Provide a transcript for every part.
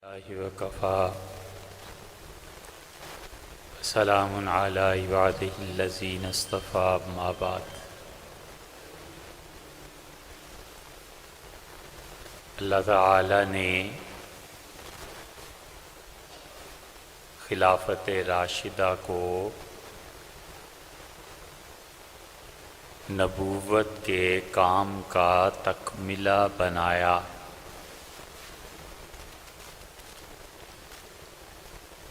اللہ وکفا سلام علی عبادہ الذین اصطفی اما بعد۔ اللہ تعالی نے خلافت راشدہ کو نبوت کے کام کا تکملہ بنایا،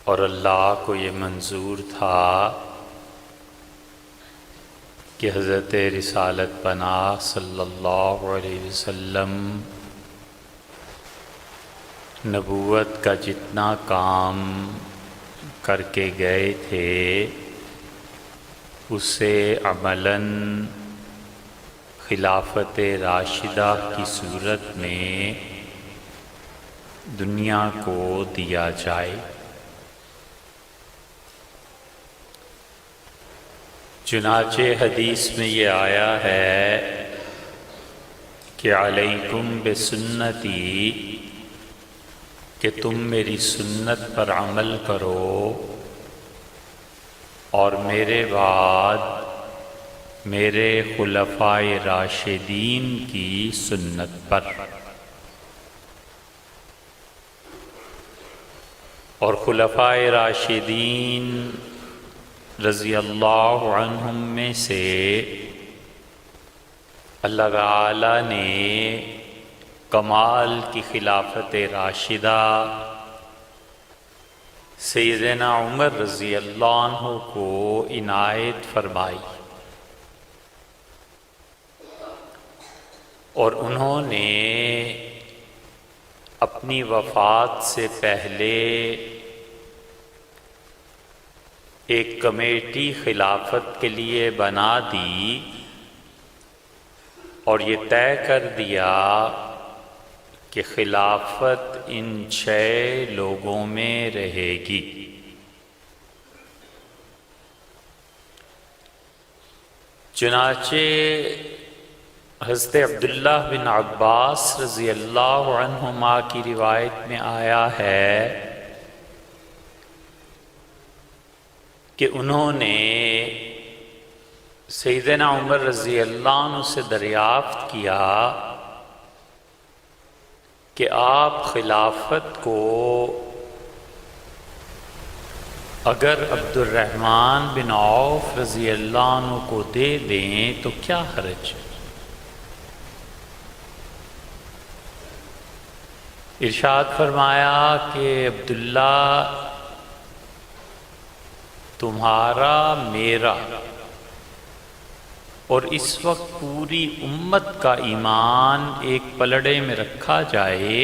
اور اللہ کو یہ منظور تھا کہ حضرت رسالت پناہ صلی اللہ علیہ وسلم نبوت کا جتنا کام کر کے گئے تھے اسے عملاً خلافت راشدہ کی صورت میں دنیا کو دیا جائے۔ چنانچہ حدیث میں یہ آیا ہے کہ علیکم بسنتی، کہ تم میری سنت پر عمل کرو، اور میرے بعد میرے خلفائے راشدین کی سنت پر۔ اور خلفائے راشدین رضی اللہ عنہم میں سے اللہ تعالی نے کمال کی خلافت راشدہ سیدنا عمر رضی اللہ عنہ کو عنایت فرمائی، اور انہوں نے اپنی وفات سے پہلے ایک کمیٹی خلافت کے لیے بنا دی، اور یہ طے کر دیا کہ خلافت ان 6 لوگوں میں رہے گی۔ چنانچہ حضرت عبداللہ بن عباس رضی اللہ عنہما کی روایت میں آیا ہے کہ انہوں نے سیدنا عمر رضی اللہ عنہ سے دریافت کیا کہ آپ خلافت کو اگر عبد الرحمن بن عوف رضی اللہ عنہ کو دے دیں تو کیا حرج ہے؟ ارشاد فرمایا کہ عبداللہ، تمہارا میرا اور اس وقت پوری امت کا ایمان ایک پلڑے میں رکھا جائے،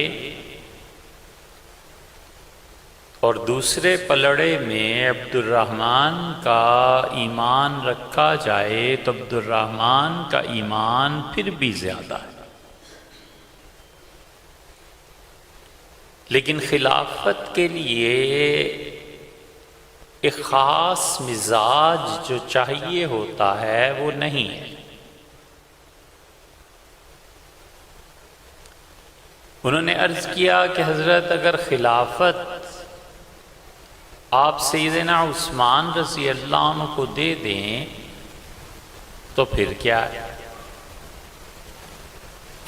اور دوسرے پلڑے میں عبد الرحمن کا ایمان رکھا جائے تو عبد الرحمن کا ایمان پھر بھی زیادہ ہے، لیکن خلافت کے لیے ایک خاص مزاج جو چاہیے ہوتا ہے وہ نہیں ہے۔ انہوں نے عرض کیا کہ حضرت اگر خلافت آپ سیدنا عثمان رضی اللہ عنہ کو دے دیں تو پھر کیا ہے؟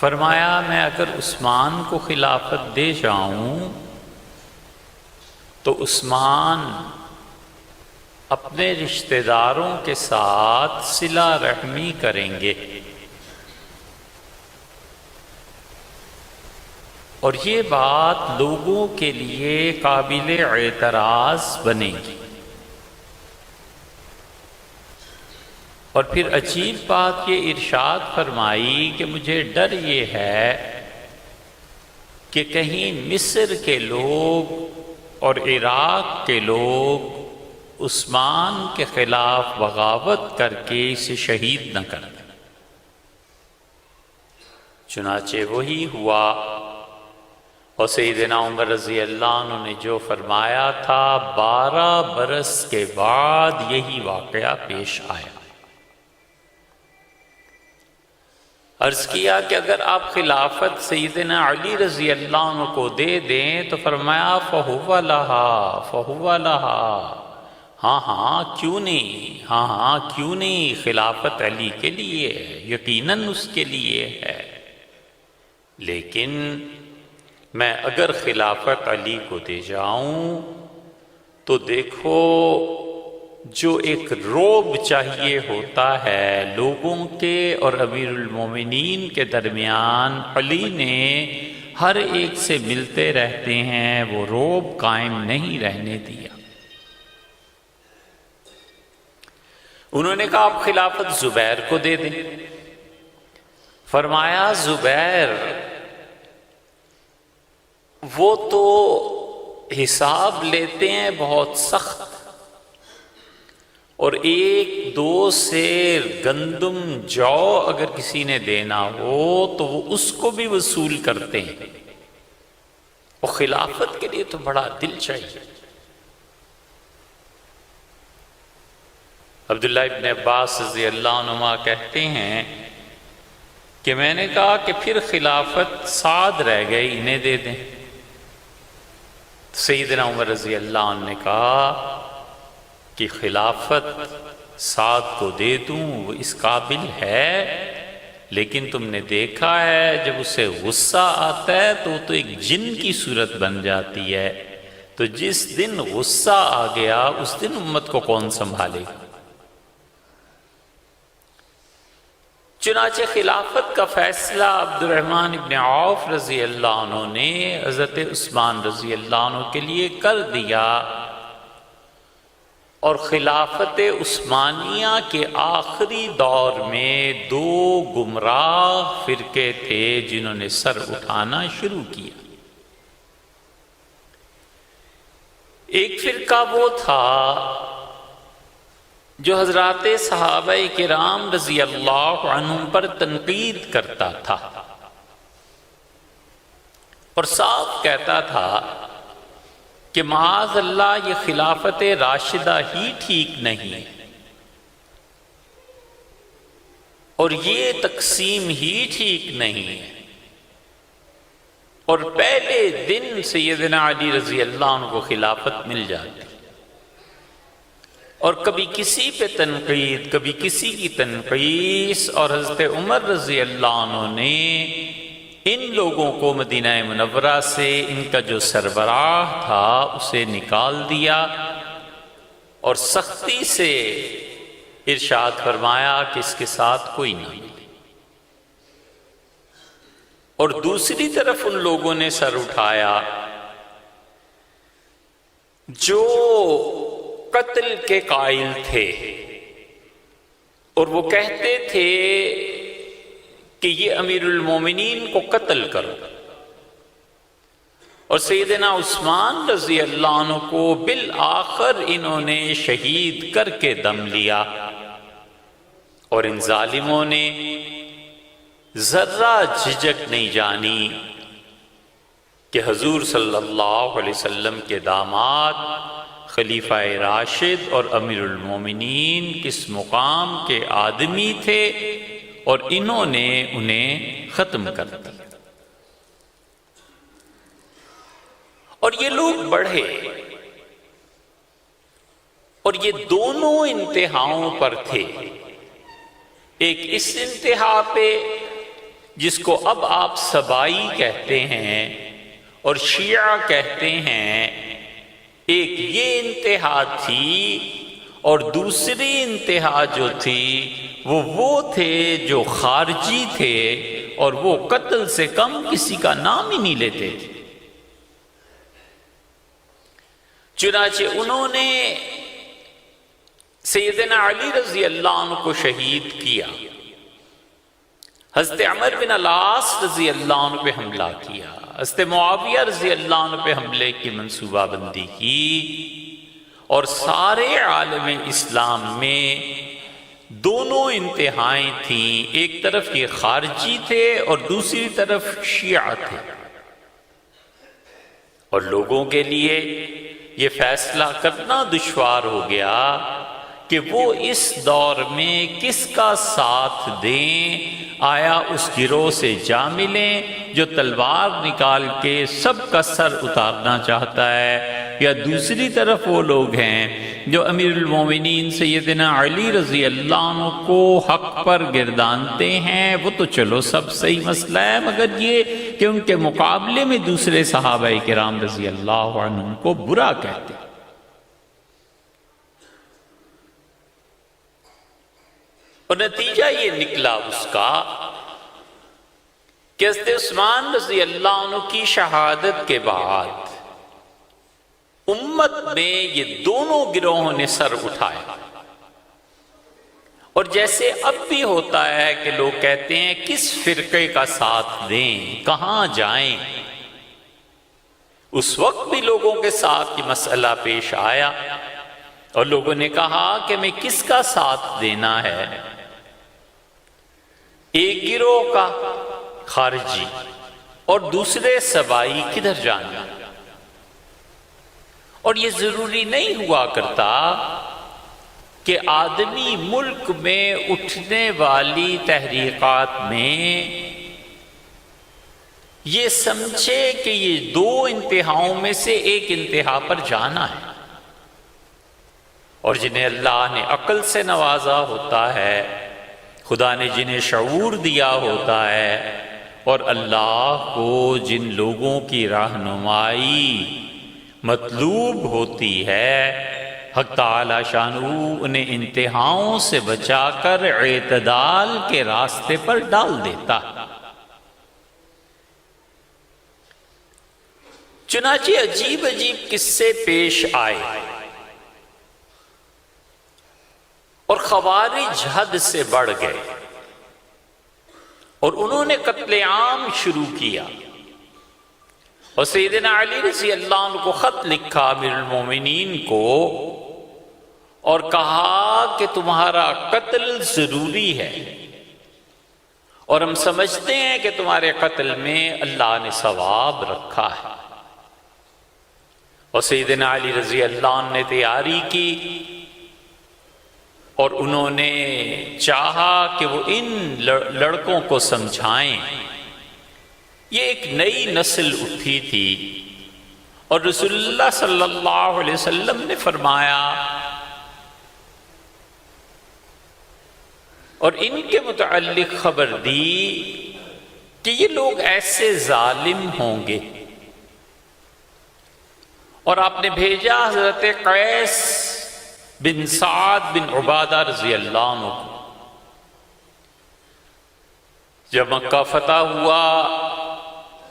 فرمایا میں اگر عثمان کو خلافت دے جاؤں تو عثمان اپنے رشتہ داروں کے ساتھ صلہ رحمی کریں گے، اور یہ بات لوگوں کے لیے قابل اعتراض بنے گی۔ اور پھر عجیب بات یہ ارشاد فرمائی کہ مجھے ڈر یہ ہے کہ کہیں مصر کے لوگ اور عراق کے لوگ عثمان کے خلاف بغاوت کر کے اسے شہید نہ کر دیں۔ چنانچہ وہی ہوا، اور سیدنا عمر رضی اللہ عنہ نے جو فرمایا تھا 12 برس کے بعد یہی واقعہ پیش آیا۔ عرض کیا کہ اگر آپ خلافت سیدنا علی رضی اللہ عنہ کو دے دیں تو فرمایا فہو لہا فہو لہا، ہاں ہاں کیوں نہیں، ہاں ہاں کیوں نہیں، خلافت علی کے لیے ہے، یقیناً اس کے لیے ہے، لیکن میں اگر خلافت علی کو دے جاؤں تو دیکھو جو ایک رعب چاہیے ہوتا ہے لوگوں کے اور امیر المومنین کے درمیان، علی نے ہر ایک سے ملتے رہتے ہیں، وہ رعب قائم نہیں رہنے دیا۔ انہوں نے کہا آپ خلافت زبیر کو دے دیں۔ فرمایا زبیر وہ تو حساب لیتے ہیں بہت سخت، اور ایک دو سیر گندم جو اگر کسی نے دینا ہو تو وہ اس کو بھی وصول کرتے ہیں، اور خلافت کے لیے تو بڑا دل چاہیے۔ عبداللہ ابن عباس رضی اللہ عنہما کہتے ہیں کہ میں نے کہا کہ پھر خلافت سعد رہ گئی، انہیں دے دیں۔ سیدنا عمر رضی اللہ عنہ نے کہا کہ خلافت سعد کو دے دوں، وہ اس قابل ہے، لیکن تم نے دیکھا ہے جب اسے غصہ آتا ہے تو وہ تو ایک جن کی صورت بن جاتی ہے، تو جس دن غصہ آ گیا اس دن امت کو کون سنبھالے گا؟ چنانچہ خلافت کا فیصلہ عبد الرحمن ابن عوف رضی اللہ عنہ نے حضرت عثمان رضی اللہ عنہ کے لیے کر دیا، اور خلافت عثمانیہ کے آخری دور میں دو گمراہ فرقے تھے جنہوں نے سر اٹھانا شروع کیا۔ ایک فرقہ وہ تھا جو حضرات صحابہ کرام رضی اللہ عنہم پر تنقید کرتا تھا اور صاف کہتا تھا کہ معاذ اللہ یہ خلافت راشدہ ہی ٹھیک نہیں، اور یہ تقسیم ہی ٹھیک نہیں ہے، اور پہلے دن سیدنا علی رضی اللہ عنہ کو خلافت مل جاتی، اور کبھی کسی پہ تنقید، کبھی کسی کی تنقید، اور حضرت عمر رضی اللہ عنہ نے ان لوگوں کو مدینہ منورہ سے ان کا جو سربراہ تھا اسے نکال دیا، اور سختی سے ارشاد فرمایا کہ اس کے ساتھ کوئی نہ ملے۔ اور دوسری طرف ان لوگوں نے سر اٹھایا جو قتل کے قائل تھے، اور وہ کہتے تھے کہ یہ امیر المومنین کو قتل کرو، اور سیدنا عثمان رضی اللہ عنہ کو بالآخر انہوں نے شہید کر کے دم لیا، اور ان ظالموں نے ذرہ جھجک نہیں جانی کہ حضور صلی اللہ علیہ وسلم کے داماد خلیفہ راشد اور امیر المومنین کس مقام کے آدمی تھے، اور انہوں نے انہیں ختم کر دیا۔ اور یہ لوگ بڑھے، اور یہ دونوں انتہاؤں پر تھے، ایک اس انتہا پہ جس کو اب آپ سبائی کہتے ہیں اور شیعہ کہتے ہیں، ایک یہ انتہا تھی، اور دوسری انتہا جو تھی وہ تھے جو خارجی تھے، اور وہ قتل سے کم کسی کا نام ہی نہیں لیتے تھے۔ چنانچہ انہوں نے سیدنا علی رضی اللہ عنہ کو شہید کیا، حضرت عمر بن العاص رضی اللہ عنہ پہ حملہ کیا، حضرت معاویہ رضی اللہ عنہ پہ حملے کی منصوبہ بندی کی، اور سارے عالم اسلام میں دونوں انتہائیں تھیں، ایک طرف یہ خارجی تھے اور دوسری طرف شیعہ تھے، اور لوگوں کے لیے یہ فیصلہ کرنا دشوار ہو گیا کہ وہ اس دور میں کس کا ساتھ دیں، آیا اس گروہ سے جا ملیں جو تلوار نکال کے سب کا سر اتارنا چاہتا ہے، یا دوسری طرف وہ لوگ ہیں جو امیر المومنین سیدنا علی رضی اللہ عنہ کو حق پر گردانتے ہیں، وہ تو چلو سب صحیح مسئلہ ہے، مگر یہ کہ ان کے مقابلے میں دوسرے صحابہ کرام رضی اللہ عنہم کو برا کہتے ہیں۔ اور نتیجہ یہ نکلا اس کا کہ حضرت عثمان رضی اللہ عنہ کی شہادت کے بعد امت میں یہ دونوں گروہوں نے سر اٹھایا، اور جیسے اب بھی ہوتا ہے کہ لوگ کہتے ہیں کس فرقے کا ساتھ دیں، کہاں جائیں، اس وقت بھی لوگوں کے ساتھ یہ مسئلہ پیش آیا اور لوگوں نے کہا کہ میں کس کا ساتھ دینا ہے، ایک گروہ کا خارجی اور دوسرے سبائی کدھر جانا۔ اور یہ ضروری نہیں ہوا کرتا کہ آدمی ملک میں اٹھنے والی تحریکات میں یہ سمجھے کہ یہ دو انتہاؤں میں سے ایک انتہا پر جانا ہے، اور جنہیں اللہ نے عقل سے نوازا ہوتا ہے، خدا نے جنہیں شعور دیا ہوتا ہے، اور اللہ کو جن لوگوں کی رہنمائی مطلوب ہوتی ہے، حق تعالی شانہ انہیں انتہاؤں سے بچا کر اعتدال کے راستے پر ڈال دیتا۔ چنانچہ عجیب عجیب قصے پیش آئے، اور خوارج حد سے بڑھ گئے، اور انہوں نے قتل عام شروع کیا، اور سیدنا علی رضی اللہ عنہ کو خط لکھا امیر المومنین کو، اور کہا کہ تمہارا قتل ضروری ہے، اور ہم سمجھتے ہیں کہ تمہارے قتل میں اللہ نے ثواب رکھا ہے۔ اور سیدنا علی رضی اللہ عنہ نے تیاری کی، اور انہوں نے چاہا کہ وہ ان لڑکوں کو سمجھائیں۔ یہ ایک نئی نسل اٹھی تھی، اور رسول اللہ صلی اللہ علیہ وسلم نے فرمایا اور ان کے متعلق خبر دی کہ یہ لوگ ایسے ظالم ہوں گے، اور آپ نے بھیجا حضرت قیس بن سعد بن عبادہ رضی اللہ عنہ کو۔ جب مکہ فتح ہوا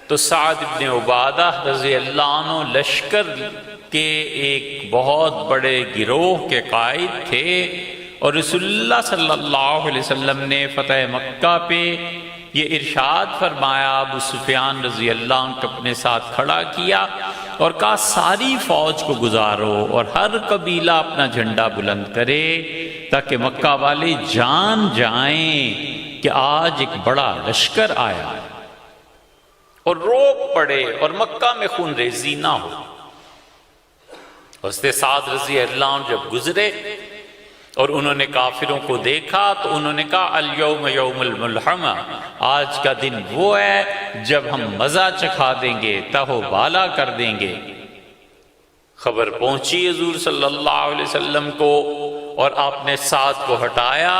تو سعد بن عبادہ رضی اللہ عنہ لشکر کے ایک بہت بڑے گروہ کے قائد تھے، اور رسول اللہ صلی اللہ علیہ وسلم نے فتح مکہ پہ یہ ارشاد فرمایا، ابو سفیان رضی اللہ عنہ کو اپنے ساتھ کھڑا کیا اور کہا ساری فوج کو گزارو اور ہر قبیلہ اپنا جھنڈا بلند کرے، تاکہ مکہ والے جان جائیں کہ آج ایک بڑا لشکر آیا ہے، اور روب پڑے اور مکہ میں خون ریزی نہ ہو۔ حضرت سعد رضی اللہ عنہ جب گزرے اور انہوں نے کافروں کو دیکھا تو انہوں نے کہا الیوم یوم الملحمہ، آج کا دن وہ ہے جب ہم مزہ چکھا دیں گے، تہو بالا کر دیں گے۔ خبر پہنچی حضور صلی اللہ علیہ وسلم کو، اور آپ نے سعد کو ہٹایا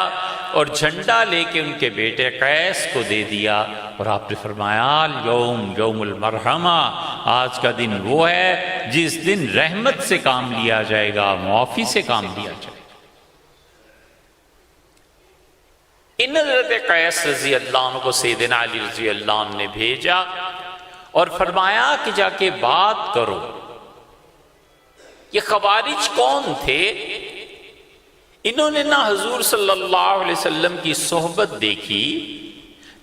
اور جھنڈا لے کے ان کے بیٹے قیس کو دے دیا، اور آپ نے فرمایا الیوم یوم المرحمہ، آج کا دن وہ ہے جس دن رحمت سے کام لیا جائے گا، معافی سے کام لیا جائے گا۔ ان حضرت قیس رضی اللہ عنہ کو سیدنا علی رضی اللہ عنہ نے بھیجا اور فرمایا کہ جا کے بات کرو۔ یہ خوارج کون تھے؟ انہوں نے نہ حضور صلی اللہ علیہ وسلم کی صحبت دیکھی،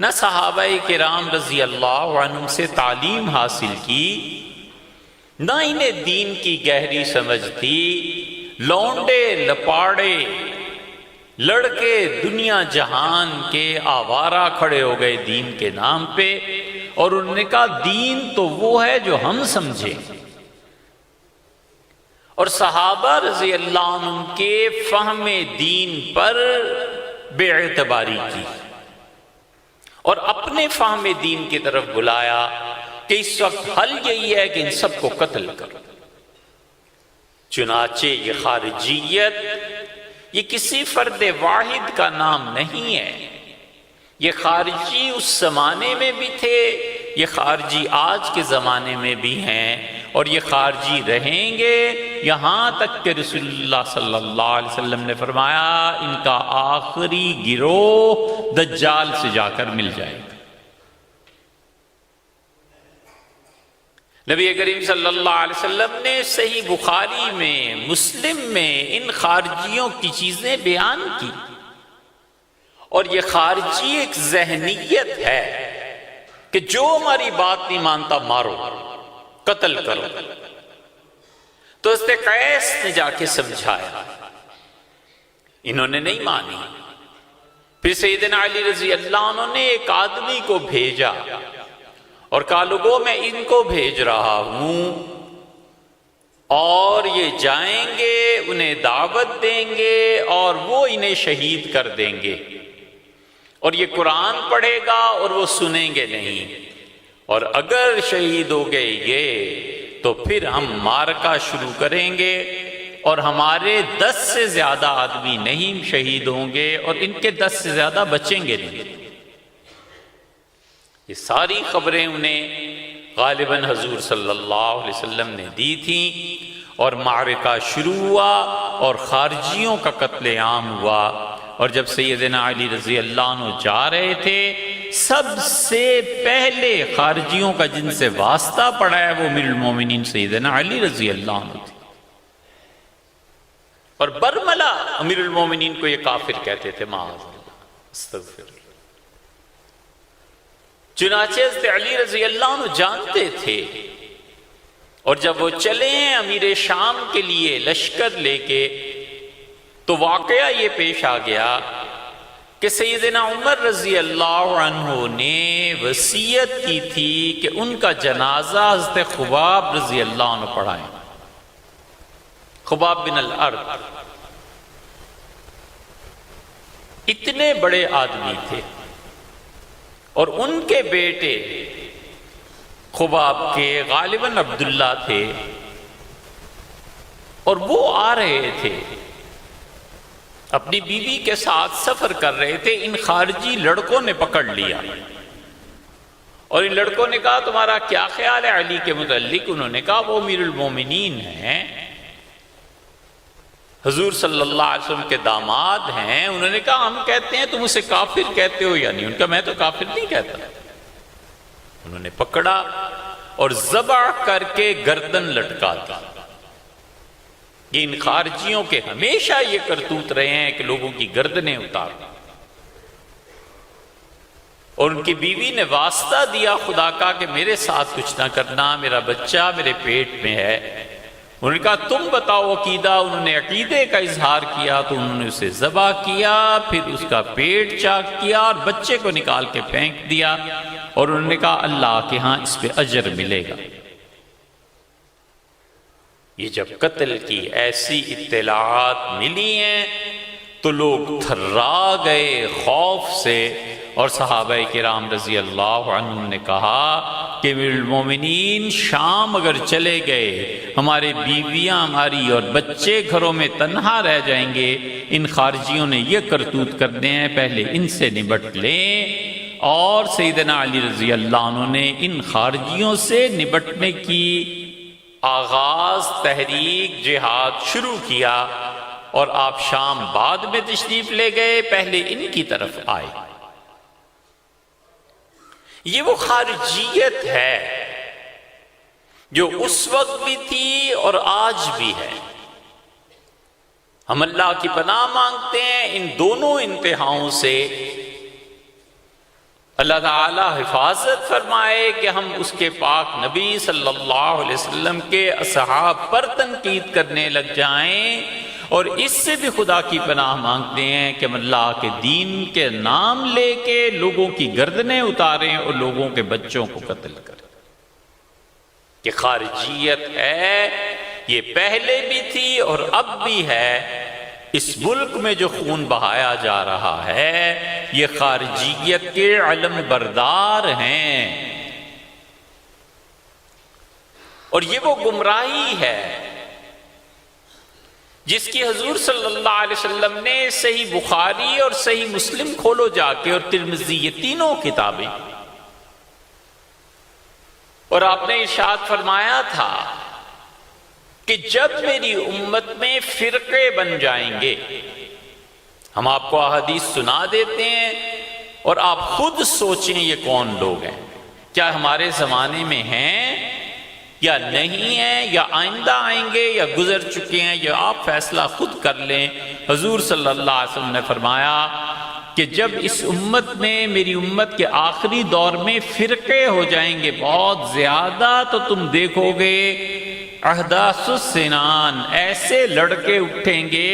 نہ صحابہ کرام رضی اللہ عنہم سے تعلیم حاصل کی، نہ انہیں دین کی گہری سمجھ تھی۔ لونڈے لپاڑے لڑکے دنیا جہان کے آوارہ کھڑے ہو گئے دین کے نام پہ، اور انہوں نے کہا دین تو وہ ہے جو ہم سمجھیں، اور صحابہ رضی اللہ عنہ کے فہم دین پر بے اعتباری کی اور اپنے فہم دین کی طرف بلایا کہ اس وقت حل یہی ہے کہ ان سب کو قتل کرو۔ چنانچہ یہ خارجیت یہ کسی فرد واحد کا نام نہیں ہے، یہ خارجی اس زمانے میں بھی تھے، یہ خارجی آج کے زمانے میں بھی ہیں، اور یہ خارجی رہیں گے یہاں تک کہ رسول اللہ صلی اللہ علیہ وسلم نے فرمایا ان کا آخری گروہ دجال سے جا کر مل جائے گا۔ نبی کریم صلی اللہ علیہ وسلم نے صحیح بخاری میں، مسلم میں ان خارجیوں کی چیزیں بیان کی، اور یہ خارجی ایک ذہنیت ہے کہ جو ہماری بات نہیں مانتا مارو، قتل کرو۔ تو حضرت قیس نے جا کے سمجھایا، انہوں نے نہیں مانی۔ پھر سیدنا علی رضی اللہ عنہ نے ایک آدمی کو بھیجا اور کہا لوگوں میں ان کو بھیج رہا ہوں اور یہ جائیں گے، انہیں دعوت دیں گے اور وہ انہیں شہید کر دیں گے، اور یہ قرآن پڑھے گا اور وہ سنیں گے نہیں، اور اگر شہید ہو گئے یہ تو پھر ہم معرکہ شروع کریں گے اور ہمارے 10 سے زیادہ آدمی نہیں شہید ہوں گے اور ان کے 10 سے زیادہ بچیں گے نہیں۔ یہ ساری خبریں انہیں غالباً حضور صلی اللہ علیہ وسلم نے دی تھیں، اور معرکہ شروع ہوا اور خارجیوں کا قتل عام ہوا۔ اور جب سیدنا علی رضی اللہ عنہ جا رہے تھے، سب سے پہلے خارجیوں کا جن سے واسطہ پڑا ہے وہ امیر المومنین سیدنا علی رضی اللہ عنہ تھے، اور برملا امیر المومنین کو یہ کافر کہتے تھے، معاذ اللہ، استغفر اللہ۔ چنانچہ حضرت علی رضی اللہ عنہ جانتے تھے، اور جب وہ چلے ہیں امیر شام کے لیے لشکر لے کے، تو واقعہ یہ پیش آ گیا کہ سیدنا عمر رضی اللہ عنہ نے وصیت کی تھی کہ ان کا جنازہ حضرت خباب رضی اللہ عنہ پڑھائیں۔ خباب بن الارض اتنے بڑے آدمی تھے، اور ان کے بیٹے خباب کے غالباً عبداللہ تھے، اور وہ آ رہے تھے اپنی بیوی کے ساتھ سفر کر رہے تھے۔ ان خارجی لڑکوں نے پکڑ لیا، اور ان لڑکوں نے کہا تمہارا کیا خیال ہے علی کے متعلق؟ انہوں نے کہا وہ امیر المومنین ہیں، حضور صلی اللہ علیہ وسلم کے داماد ہیں۔ انہوں نے کہا ہم کہتے ہیں تم اسے کافر کہتے ہو یا نہیں؟ ان کا میں تو کافر نہیں کہتا۔ انہوں نے پکڑا اور ذبح کر کے گردن لٹکا دی۔ یہ ان خارجیوں کے ہمیشہ یہ کرتوت رہے ہیں کہ لوگوں کی گردنیں اتار، اور ان کی بیوی نے واسطہ دیا خدا کا کہ میرے ساتھ کچھ نہ کرنا، میرا بچہ میرے پیٹ میں ہے۔ انہوں نے کہا تم بتاؤ عقیدہ۔ انہوں نے عقیدے کا اظہار کیا تو انہوں نے اسے ذبح کیا، پھر اس کا پیٹ چاک کیا اور بچے کو نکال کے پھینک دیا، اور انہوں نے کہا اللہ کے ہاں اس پہ اجر ملے گا۔ یہ جب قتل کی ایسی اطلاعات ملی ہیں تو لوگ تھرا گئے خوف سے، اور صحابہ کرام رضی اللہ عنہم نے کہا کہ امیر المومنین شام اگر چلے گئے، ہمارے بیویاں ہماری اور بچے گھروں میں تنہا رہ جائیں گے، ان خارجیوں نے یہ کرتوت کرنے ہیں، پہلے ان سے نبٹ لیں۔ اور سیدنا علی رضی اللہ عنہ نے ان خارجیوں سے نبٹنے کی آغاز تحریک جہاد شروع کیا، اور آپ شام بعد میں تشریف لے گئے، پہلے ان کی طرف آئے۔ یہ وہ خارجیت ہے جو اس وقت بھی تھی اور آج بھی ہے۔ ہم اللہ کی پناہ مانگتے ہیں ان دونوں انتہاؤں سے، اللہ تعالی حفاظت فرمائے کہ ہم اس کے پاک نبی صلی اللہ علیہ وسلم کے اصحاب پر تنقید کرنے لگ جائیں، اور اس سے بھی خدا کی پناہ مانگتے ہیں کہ ہم اللہ کے دین کے نام لے کے لوگوں کی گردنیں اتاریں اور لوگوں کے بچوں کو قتل کریں۔ کہ خارجیت ہے یہ پہلے بھی تھی اور اب بھی ہے۔ اس ملک میں جو خون بہایا جا رہا ہے یہ خارجیت کے علم بردار ہیں، اور یہ وہ گمراہی ہے جس کی حضور صلی اللہ علیہ وسلم نے صحیح بخاری اور صحیح مسلم کھولو جا کے، اور ترمذی، یہ تینوں کتابیں، اور آپ نے ارشاد فرمایا تھا کہ جب میری امت میں فرقے بن جائیں گے، ہم آپ کو احادیث سنا دیتے ہیں اور آپ خود سوچیں یہ کون لوگ ہیں، کیا ہمارے زمانے میں ہیں یا نہیں ہیں، یا آئندہ آئیں گے یا گزر چکے ہیں، یہ آپ فیصلہ خود کر لیں۔ حضور صلی اللہ علیہ وسلم نے فرمایا کہ جب اس امت میں، میری امت کے آخری دور میں فرقے ہو جائیں گے بہت زیادہ، تو تم دیکھو گے احداث السنان، ایسے لڑکے اٹھیں گے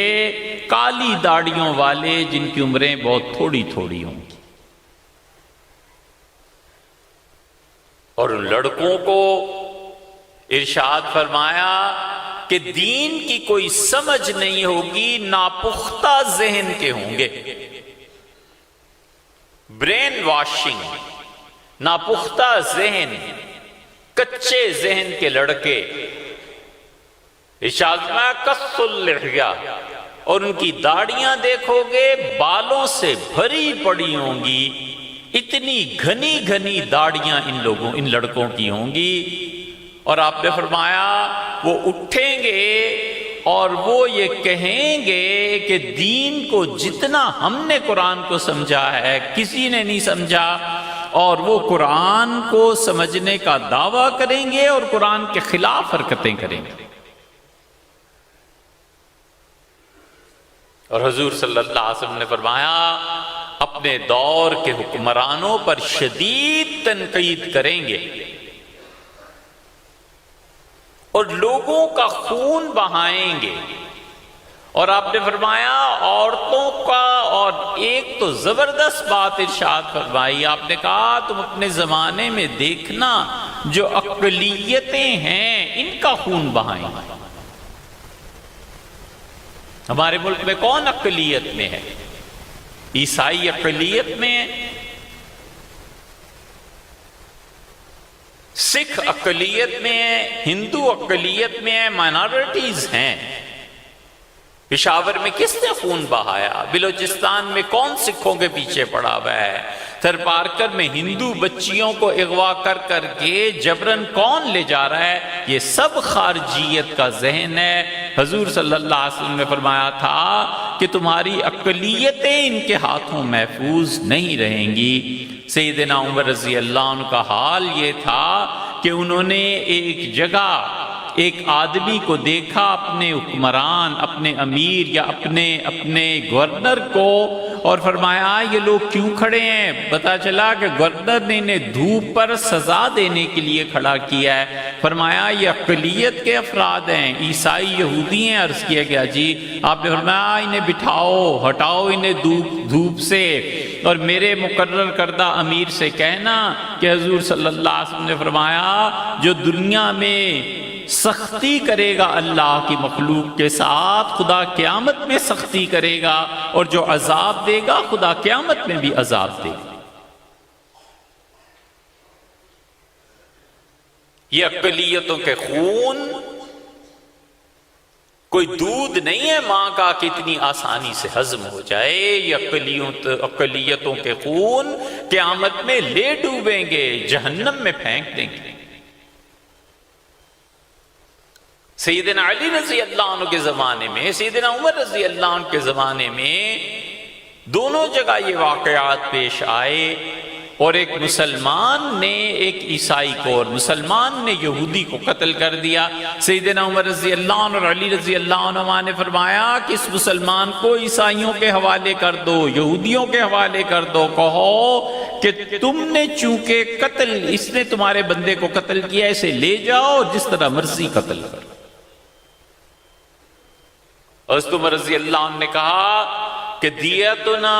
کالی داڑھیوں والے جن کی عمریں بہت تھوڑی تھوڑی ہوں گی، اور ان لڑکوں کو ارشاد فرمایا کہ دین کی کوئی سمجھ نہیں ہوگی، ناپختہ ذہن کے ہوں گے، برین واشنگ، ناپختہ ذہن، کچے ذہن کے لڑکے، ارشاد میں قص اللحیہ، اور ان کی داڑیاں دیکھو گے بالوں سے بھری پڑی ہوں گی، اتنی گھنی گھنی داڑیاں ان لڑکوں کی ہوں گی، اور آپ نے فرمایا وہ اٹھیں گے اور وہ یہ کہیں گے کہ دین کو جتنا ہم نے قرآن کو سمجھا ہے کسی نے نہیں سمجھا، اور وہ قرآن کو سمجھنے کا دعویٰ کریں گے اور قرآن کے خلاف حرکتیں کریں گے۔ اور حضور صلی اللہ علیہ وسلم نے فرمایا اپنے دور کے حکمرانوں پر شدید تنقید کریں گے اور لوگوں کا خون بہائیں گے، اور آپ نے فرمایا عورتوں کا، اور ایک تو زبردست بات ارشاد فرمائی، آپ نے کہا تم اپنے زمانے میں دیکھنا جو اقلیتیں ہیں ان کا خون بہائیں گے۔ ہمارے ملک میں کون اقلیت میں ہے؟ عیسائی اقلیت میں ہے، سکھ اقلیت میں ہے، ہندو اقلیت میں ہے، مائنارٹیز ہیں۔ پشاور میں کس نے خون بہایا؟ بلوچستان میں کون سکھوں کے پیچھے پڑا ہوا ہے؟ تھرپارکر میں ہندو بچیوں کو اغوا کر کر کے جبرن کون لے جا رہا ہے؟ یہ سب خارجیت کا ذہن ہے۔ حضور صلی اللہ علیہ وسلم نے فرمایا تھا کہ تمہاری اقلیتیں ان کے ہاتھوں محفوظ نہیں رہیں گی۔ سیدنا عمر رضی اللہ عنہ کا حال یہ تھا کہ انہوں نے ایک جگہ ایک آدمی کو دیکھا، اپنے حکمران، اپنے امیر یا اپنے گورنر کو، اور فرمایا یہ لوگ کیوں کھڑے ہیں؟ پتا چلا کہ گورنر نے انہیں دھوپ پر سزا دینے کے لیے کھڑا کیا ہے۔ فرمایا یہ اقلیت کے افراد ہیں، عیسائی یہودی ہیں۔ عرض کیا گیا جی، آپ نے فرمایا انہیں بٹھاؤ، ہٹاؤ انہیں دھوپ سے، اور میرے مقرر کردہ امیر سے کہنا کہ حضور صلی اللہ علیہ وسلم نے فرمایا جو دنیا میں سختی کرے گا اللہ کی مخلوق کے ساتھ، خدا قیامت میں سختی کرے گا، اور جو عذاب دے گا خدا قیامت میں بھی عذاب دے گا۔ یہ اقلیتوں کے خون کوئی دودھ نہیں ہے ماں کا کہ اتنی آسانی سے ہضم ہو جائے۔ یہ اقلیتوں کے خون قیامت میں لے ڈوبیں گے، جہنم میں پھینک دیں گے۔ سیدنا علی رضی اللہ عنہ کے زمانے میں، سیدنا عمر رضی اللہ عنہ کے زمانے میں دونوں جگہ یہ واقعات پیش آئے، اور ایک مسلمان نے ایک عیسائی کو، اور مسلمان نے یہودی کو قتل کر دیا۔ سیدنا عمر رضی اللہ عنہ اور علی رضی اللہ عنہ نے فرمایا کہ اس مسلمان کو عیسائیوں کے حوالے کر دو، یہودیوں کے حوالے کر دو، کہو کہ تم نے چونکہ اس نے تمہارے بندے کو قتل کیا، اسے لے جاؤ اور جس طرح مرضی قتل کرو۔ حضرت عمر رضی اللہ عنہ نے کہا کہ دیتنا،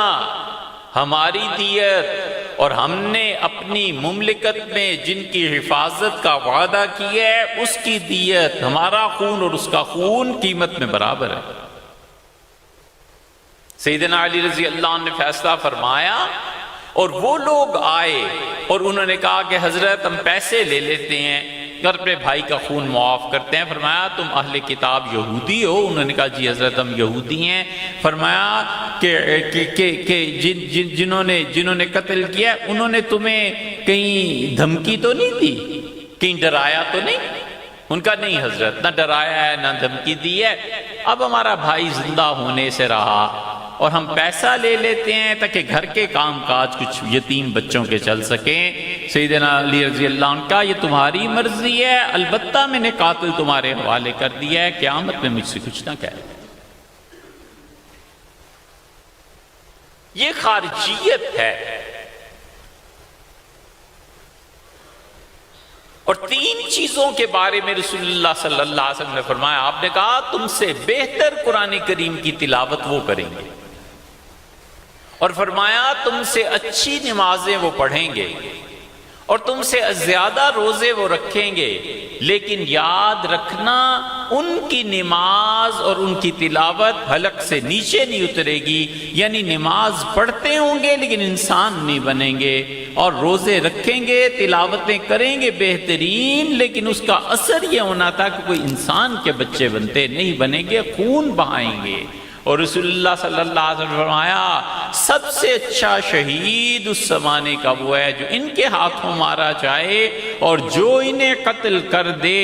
ہماری دیت اور ہم نے اپنی مملکت میں جن کی حفاظت کا وعدہ کیا ہے اس کی دیت ہمارا خون اور اس کا خون قیمت میں برابر ہے۔ سیدنا علی رضی اللہ عنہ نے فیصلہ فرمایا اور وہ لوگ آئے اور انہوں نے کہا کہ حضرت ہم پیسے لے لیتے ہیں اور اپنے بھائی کا خون معاف کرتے ہیں۔ فرمایا تم اہل کتاب یہودی ہو؟ انہوں نے کہا جی حضرت ہم یہودی ہیں۔ فرمایا کہ جنہوں نے قتل کیا انہوں نے تمہیں کہیں دھمکی تو نہیں دی، کہیں ڈرایا تو نہیں؟ ان کا نہیں حضرت، نہ ڈرایا ہے نہ دھمکی دی ہے، اب ہمارا بھائی زندہ ہونے سے رہا اور ہم پیسہ لے لیتے ہیں تاکہ گھر کے کام کاج کچھ یتیم بچوں کے چل سکیں۔ سیدنا علی رضی اللہ عنہ کا یہ تمہاری مرضی ہے، البتہ میں نے قاتل تمہارے حوالے کر دیا ہے، قیامت میں مجھ سے کچھ نہ کہہ۔ یہ خارجیت ہے۔ اور تین چیزوں کے بارے میں رسول اللہ صلی اللہ علیہ وسلم نے فرمایا، آپ نے کہا تم سے بہتر قرآن کریم کی تلاوت وہ کریں گے، اور فرمایا تم سے اچھی نمازیں وہ پڑھیں گے، اور تم سے زیادہ روزے وہ رکھیں گے، لیکن یاد رکھنا ان کی نماز اور ان کی تلاوت حلق سے نیچے نہیں اترے گی، یعنی نماز پڑھتے ہوں گے لیکن انسان نہیں بنیں گے، اور روزے رکھیں گے تلاوتیں کریں گے بہترین، لیکن اس کا اثر یہ ہونا تھا کہ کوئی انسان کے بچے بنتے نہیں بنیں گے، خون بہائیں گے۔ اور رسول اللہ صلی اللہ علیہ وسلم نے فرمایا سب سے اچھا شہید اس زمانے کا وہ ہے جو ان کے ہاتھوں مارا جائے، اور جو انہیں قتل کر دے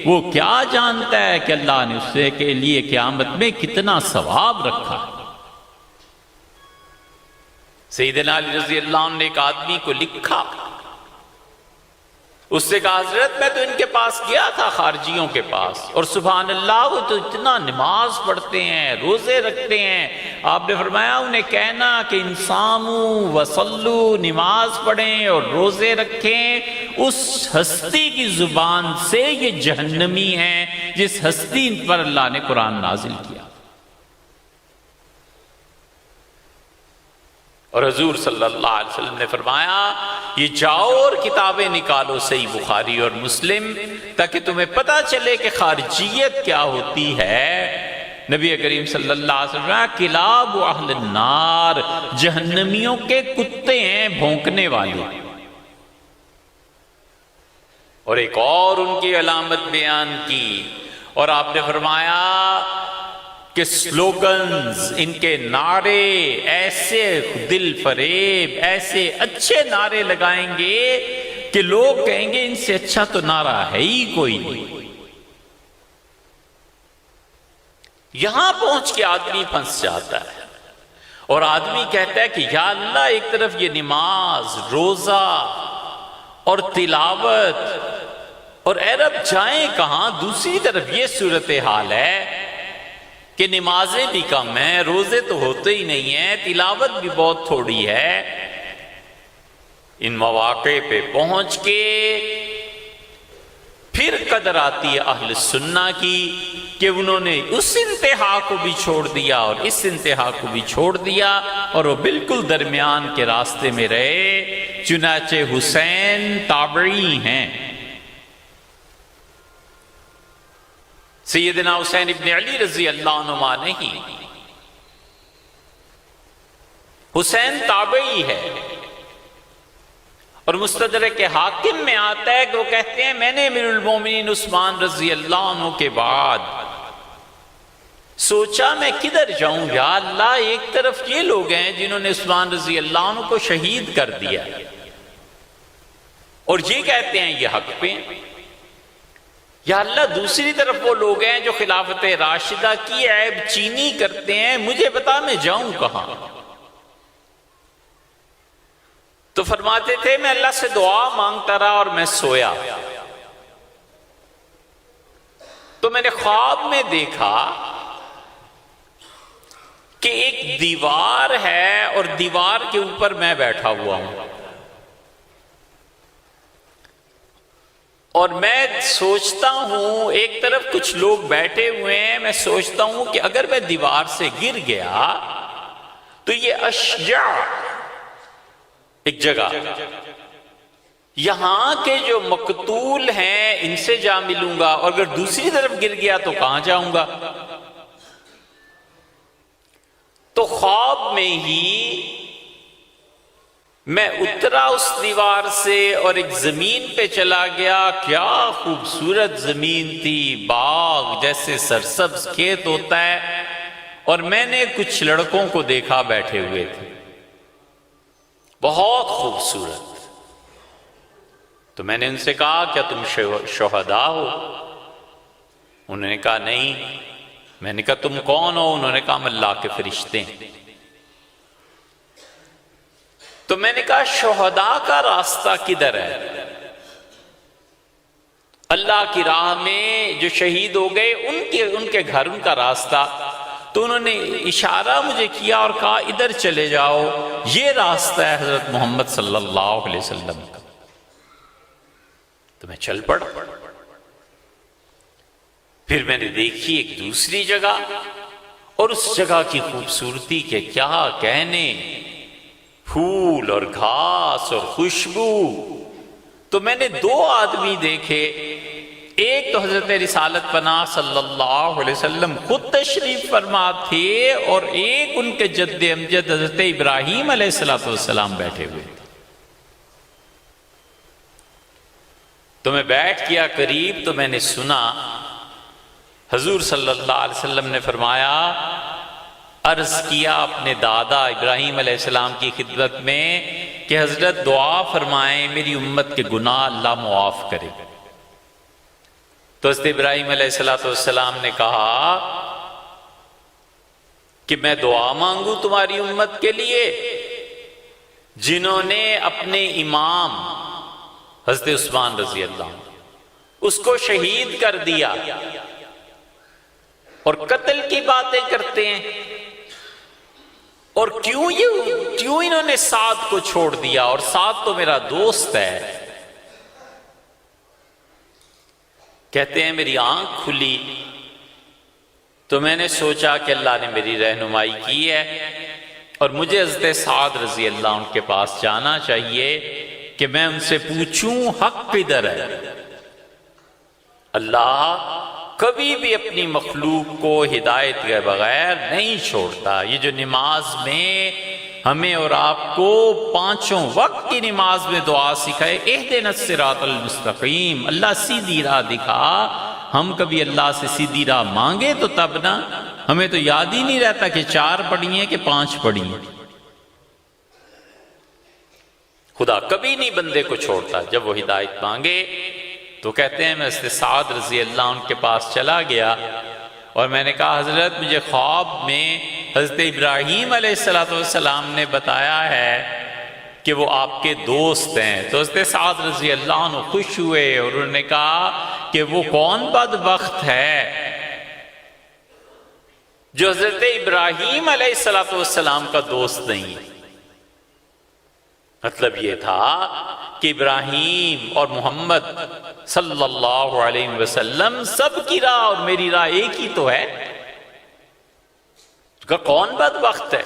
وہ کیا جانتا ہے کہ اللہ نے اس کے لیے قیامت میں کتنا ثواب رکھا۔ سیدنا علی رضی اللہ عنہ نے ایک آدمی کو لکھا، اس سے کہا حضرت میں تو ان کے پاس گیا تھا، خارجیوں کے پاس، اور سبحان اللہ وہ تو اتنا نماز پڑھتے ہیں، روزے رکھتے ہیں۔ آپ نے فرمایا انہیں کہنا کہ انصاموا وصلوا، نماز پڑھیں اور روزے رکھیں، اس ہستی کی زبان سے یہ جہنمی ہیں جس ہستی پر اللہ نے قرآن نازل کیا۔ اور حضور صلی اللہ علیہ وسلم نے فرمایا یہ جاؤ اور کتابیں نکالو صحیح بخاری اور مسلم، تاکہ تمہیں پتہ چلے کہ خارجیت کیا ہوتی ہے۔ نبی کریم صلی اللہ علیہ وسلم کلاب اہل النار، جہنمیوں کے کتے ہیں بھونکنے والے۔ اور ایک اور ان کی علامت بیان کی، اور آپ نے فرمایا کہ سلوگنز، ان کے نعرے ایسے دل فریب، ایسے اچھے نعرے لگائیں گے کہ لوگ کہیں گے ان سے اچھا تو نعرہ ہے ہی کوئی نہیں۔ یہاں پہنچ کے آدمی پھنس جاتا ہے، اور آدمی کہتا ہے کہ یا اللہ ایک طرف یہ نماز، روزہ اور تلاوت، اور اے رب جائیں کہاں؟ دوسری طرف یہ صورتحال ہے کہ نمازیں بھی کم ہیں، روزے تو ہوتے ہی نہیں ہیں، تلاوت بھی بہت تھوڑی ہے۔ ان مواقع پہ پہنچ کے پھر قدر آتی ہے اہل سنہ کی کہ انہوں نے اس انتہا کو بھی چھوڑ دیا اور اس انتہا کو بھی چھوڑ دیا، اور وہ بالکل درمیان کے راستے میں رہے۔ چنانچہ حسین تابعی ہیں، سیدنا حسین ابن علی رضی اللہ عنہ نہیں، حسین تابعی ہے۔ اور مستدرک حاکم میں آتا ہے کہ وہ کہتے ہیں میں نے امیر المومنین عثمان رضی اللہ عنہ کے بعد سوچا میں کدھر جاؤں، یا اللہ ایک طرف یہ لوگ ہیں جنہوں نے عثمان رضی اللہ عنہ کو شہید کر دیا، اور یہ کہتے ہیں یہ حق پہ، یا اللہ دوسری طرف وہ لوگ ہیں جو خلافت راشدہ کی عیب چینی کرتے ہیں، مجھے بتا میں جاؤں کہاں؟ تو فرماتے تھے میں اللہ سے دعا مانگتا رہا اور میں سویا، تو میں نے خواب میں دیکھا کہ ایک دیوار ہے اور دیوار کے اوپر میں بیٹھا ہوا ہوں، اور میں سوچتا ہوں ایک طرف کچھ لوگ بیٹھے ہوئے ہیں، میں سوچتا ہوں کہ اگر میں دیوار سے گر گیا تو یہ اشجع ایک جگہ، یہاں کے جو مقتول ہیں ان سے جا ملوں گا، اور اگر دوسری طرف گر گیا تو کہاں جاؤں گا؟ تو خواب میں ہی میں اترا اس دیوار سے اور ایک زمین پہ چلا گیا. کیا خوبصورت زمین تھی، باغ جیسے سرسبز کھیت ہوتا ہے، اور میں نے کچھ لڑکوں کو دیکھا بیٹھے ہوئے تھے، بہت خوبصورت. تو میں نے ان سے کہا کیا تم شہداء ہو؟ انہوں نے کہا نہیں. میں نے کہا تم کون ہو؟ انہوں نے کہا ہم اللہ کے فرشتے ہیں. تو میں نے کہا شہداء کا راستہ کدھر ہے؟ اللہ کی راہ میں جو شہید ہو گئے ان کے گھر، ان کا راستہ. تو انہوں نے اشارہ مجھے کیا اور کہا ادھر چلے جاؤ، یہ راستہ ہے حضرت محمد صلی اللہ علیہ وسلم کا. تو میں چل پڑا. پھر میں نے دیکھی ایک دوسری جگہ، اور اس جگہ کی خوبصورتی کے کیا کہنے، پھول اور گھاس اور خوشبو. تو میں نے دو آدمی دیکھے، ایک تو حضرت رسالت پناہ صلی اللہ علیہ وسلم خود تشریف فرما تھے، اور ایک ان کے جد امجد حضرت ابراہیم علیہ السلام بیٹھے ہوئے. تو میں بیٹھ گیا قریب. تو میں نے سنا حضور صلی اللہ علیہ وسلم نے فرمایا، عرض کیا اپنے دادا ابراہیم علیہ السلام کی خدمت میں کہ حضرت دعا فرمائیں میری امت کے گناہ اللہ معاف کرے. تو حضرت ابراہیم علیہ السلام نے کہا کہ میں دعا مانگوں تمہاری امت کے لیے جنہوں نے اپنے امام حضرت عثمان رضی اللہ عنہ اس کو شہید کر دیا، اور قتل کی باتیں کرتے ہیں، اور کیوں انہوں نے سعد کو چھوڑ دیا، اور سعد تو میرا دوست ہے. کہتے ہیں میری آنکھ کھلی تو میں نے سوچا کہ اللہ نے میری رہنمائی کی ہے، اور مجھے حضرت سعد رضی اللہ عنہ کے پاس جانا چاہیے کہ میں ان سے پوچھوں حق کدھر ہے. اللہ کبھی بھی اپنی مخلوق کو ہدایت کے بغیر نہیں چھوڑتا. یہ جو نماز میں ہمیں اور آپ کو پانچوں وقت کی نماز میں دعا سکھائے، اہدنا الصراط المستقیم، اللہ سیدھی راہ دکھا. ہم کبھی اللہ سے سیدھی راہ مانگے تو تب نہ، ہمیں تو یاد ہی نہیں رہتا کہ 4 پڑھی ہیں کہ 5 پڑھی ہیں. خدا کبھی نہیں بندے کو چھوڑتا. جب وہ ہدایت مانگے تو کہتے ہیں میں حضرت سعد رضی اللہ عنہ کے پاس چلا گیا، اور میں نے کہا حضرت مجھے خواب میں حضرت ابراہیم علیہ السلام نے بتایا ہے کہ وہ آپ کے دوست ہیں. تو حضرت سعد رضی اللہ عنہ خوش ہوئے، اور انہوں نے کہا کہ وہ کون بدبخت ہے جو حضرت ابراہیم علیہ السلام کا دوست نہیں. مطلب یہ تھا کہ ابراہیم اور محمد صلی اللہ علیہ وسلم سب کی راہ اور میری راہ ایک ہی تو ہے. کا کون بدبخت ہے؟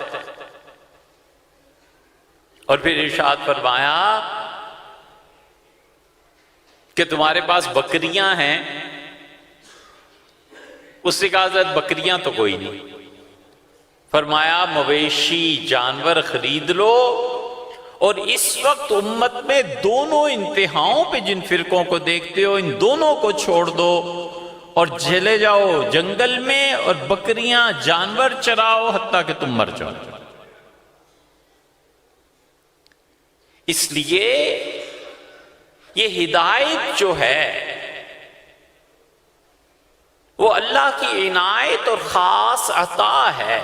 اور پھر ارشاد فرمایا کہ تمہارے پاس بکریاں ہیں. اس سے کہا حضرت بکریاں تو کوئی نہیں. فرمایا مویشی جانور خرید لو، اور اس وقت امت میں دونوں انتہاؤں پہ جن فرقوں کو دیکھتے ہو ان دونوں کو چھوڑ دو اور چلے جاؤ جنگل میں اور بکریاں جانور چراؤ حتیٰ کہ تم مر جاؤ. اس لیے یہ ہدایت جو ہے وہ اللہ کی عنایت اور خاص عطا ہے.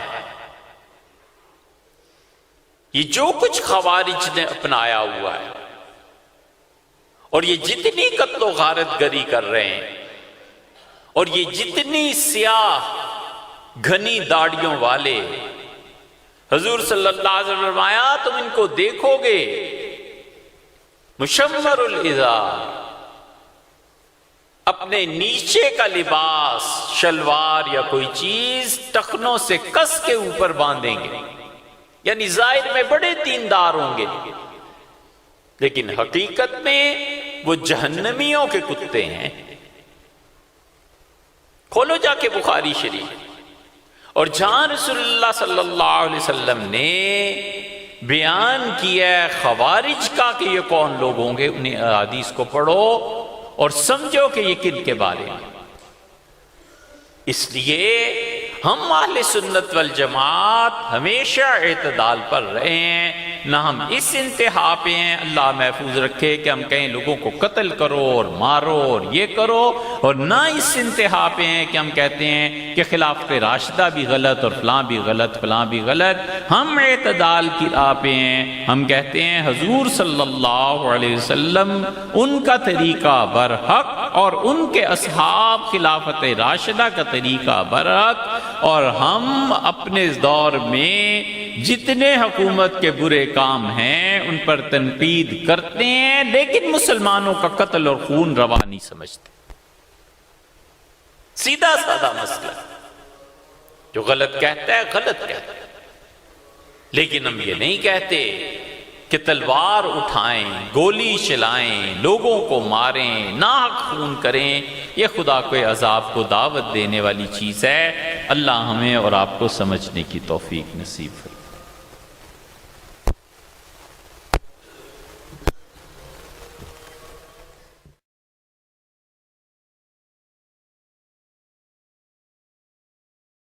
یہ جو کچھ خوارج نے اپنایا ہوا ہے، اور یہ جتنی قتل و غارت گری کر رہے ہیں، اور یہ جتنی سیاہ گھنی داڑیوں والے، حضور صلی اللہ علیہ وسلم نے فرمایا تم ان کو دیکھو گے مشمر الازار، اپنے نیچے کا لباس شلوار یا کوئی چیز ٹخنوں سے کس کے اوپر باندھیں گے، یعنی ظاہر میں بڑے دیندار ہوں گے لیکن حقیقت میں وہ جہنمیوں کے کتے ہیں۔ کھولو جا کے بخاری شریف، اور جہاں رسول اللہ صلی اللہ علیہ وسلم نے بیان کیا ہے خوارج کا کہ یہ کون لوگ ہوں گے، انہیں حدیث کو پڑھو اور سمجھو کہ یہ کن کے بارے میں۔ اس لیے ہم اہل سنت والجماعت ہمیشہ اعتدال پر رہے ہیں، نہ ہم اس انتہا پہ ہیں، اللہ محفوظ رکھے، کہ ہم کہیں لوگوں کو قتل کرو اور مارو اور یہ کرو، اور نہ اس انتہا پہ ہیں کہ ہم کہتے ہیں کہ خلافت راشدہ بھی غلط اور فلاں بھی غلط، فلاں بھی غلط۔ ہم اعتدال کی راہ پہ ہیں، ہم کہتے ہیں حضور صلی اللہ علیہ وسلم ان کا طریقہ برحق اور ان کے اصحاب خلافت راشدہ کا طریقہ برحق، اور ہم اپنے دور میں جتنے حکومت کے برے کام ہیں ان پر تنقید کرتے ہیں، لیکن مسلمانوں کا قتل اور خون روا نہیں سمجھتے۔ سیدھا سادہ مسئلہ، جو غلط کہتا ہے غلط کہتا ہے، لیکن ہم یہ نہیں کہتے کہ تلوار اٹھائیں، گولی چلائیں، لوگوں کو ماریں، ناحق خون کریں۔ یہ خدا کے عذاب کو دعوت دینے والی چیز ہے۔ اللہ ہمیں اور آپ کو سمجھنے کی توفیق نصیب فرمائے۔